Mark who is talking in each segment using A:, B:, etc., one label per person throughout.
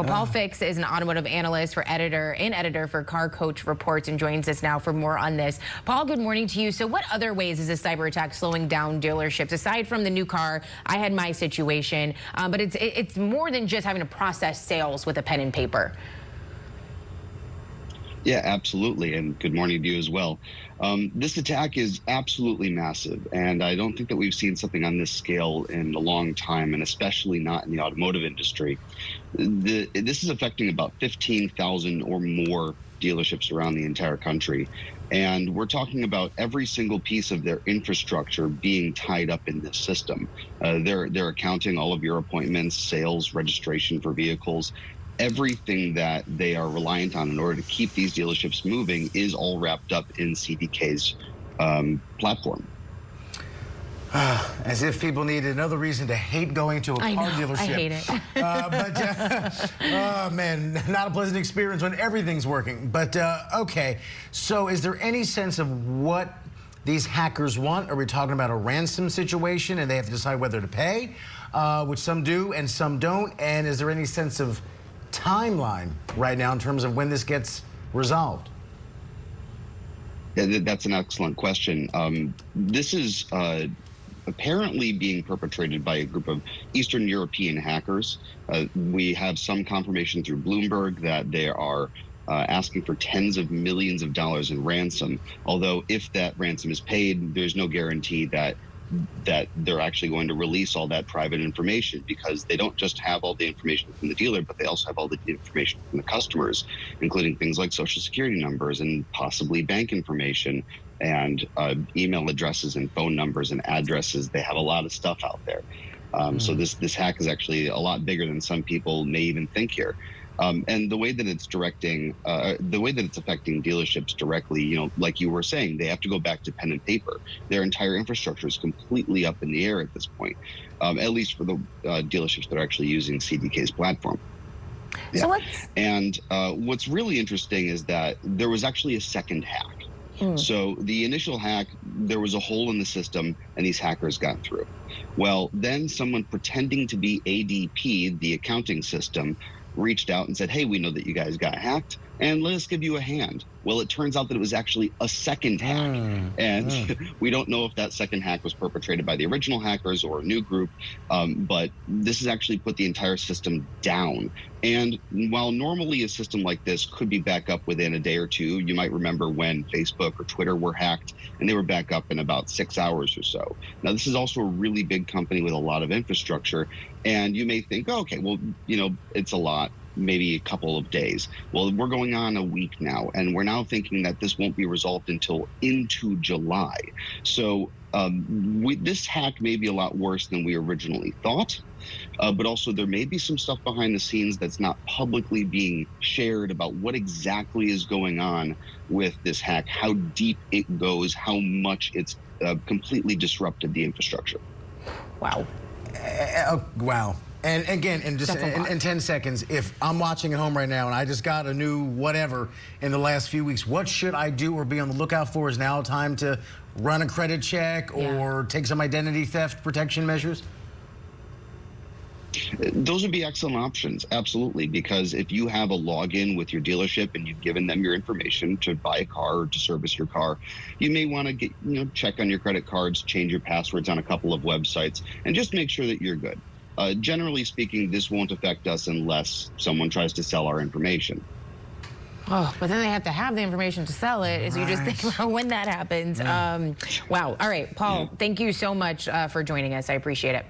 A: Well, Paul Fix is an automotive analyst and editor for Car Coach Reports and joins us now for more on this. Paul, good morning to you. So what other ways is this cyber attack slowing down dealerships? Aside from the new car, I had my situation, but it's more than just having to process sales with a pen and paper.
B: Yeah, absolutely. And good morning to you as well. This attack is absolutely massive, and I don't think that we've seen something on this scale in a long time, and especially not in the automotive industry. This is affecting about 15,000 or more dealerships around the entire country. And we're talking about every single piece of their infrastructure being tied up in this system. They're accounting all of your appointments, sales, registration for vehicles. Everything that they are reliant on in order to keep these dealerships moving is all wrapped up in CDK's platform.
C: As if people needed another reason to hate going to a car dealership.
A: I hate it.
C: Oh man, not a pleasant experience when everything's working. But okay, so is there any sense of what these hackers want? Are we talking about a ransom situation and they have to decide whether to pay, which some do and some don't? And is there any sense of timeline right now in terms of when this gets resolved?
B: Yeah, that's an excellent question. This is apparently being perpetrated by a group of Eastern European hackers. We have some confirmation through Bloomberg that they are asking for tens of millions of dollars in ransom. Although if that ransom is paid, there's no guarantee that they're actually going to release all that private information, because they don't just have all the information from the dealer, but they also have all the information from the customers, including things like social security numbers and possibly bank information and email addresses and phone numbers and addresses. They have a lot of stuff out there. So this hack is actually a lot bigger than some people may even think here. And the way that it's affecting dealerships directly, you know, like you were saying, they have to go back to pen and paper. Their entire infrastructure is completely up in the air at this point, at least for the dealerships that are actually using CDK's platform. Yeah.
A: So
B: and what's really interesting is that there was actually a second hack. So the initial hack, there was a hole in the system and these hackers got through. Well, then someone pretending to be ADP, the accounting system, reached out and said, hey, we know that you guys got hacked and let us give you a hand. Well, it turns out that it was actually a second hack. And we don't know if that second hack was perpetrated by the original hackers or a new group, but this has actually put the entire system down. And while normally a system like this could be back up within a day or two, you might remember when Facebook or Twitter were hacked and they were back up in about 6 hours or so. Now, this is also a really big company with a lot of infrastructure. And you may think, oh, okay, well, you know, it's a lot, maybe a couple of days. Well, we're going on a week now, and we're now thinking that this won't be resolved until into July. So this hack may be a lot worse than we originally thought, but also there may be some stuff behind the scenes that's not publicly being shared about what exactly is going on with this hack, how deep it goes, how much it's completely disrupted the infrastructure.
A: Wow.
C: Wow. And again, in 10 seconds, if I'm watching at home right now and I just got a new whatever in the last few weeks, what should I do or be on the lookout for? Is now time to run a credit check or take some identity theft protection measures?
B: Those would be excellent options, absolutely, because if you have a login with your dealership and you've given them your information to buy a car or to service your car, you may want to check on your credit cards, change your passwords on a couple of websites, and just make sure that you're good. Generally speaking, this won't affect us unless someone tries to sell our information.
A: Oh, but then they have to have the information to sell it. So you just think about when that happens. Wow. All right, Paul, thank you so much for joining us. I appreciate it.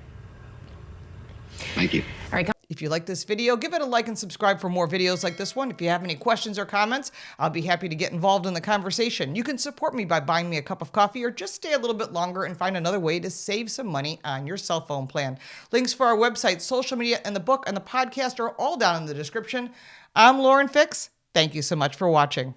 B: Thank you.
A: All right.
D: If you like this video, give it a like and subscribe for more videos like this one. If you have any questions or comments, I'll be happy to get involved in the conversation. You can support me by buying me a cup of coffee or just stay a little bit longer and find another way to save some money on your cell phone plan. Links for our website, social media, and the book and the podcast are all down in the description. I'm Lauren Fix. Thank you so much for watching.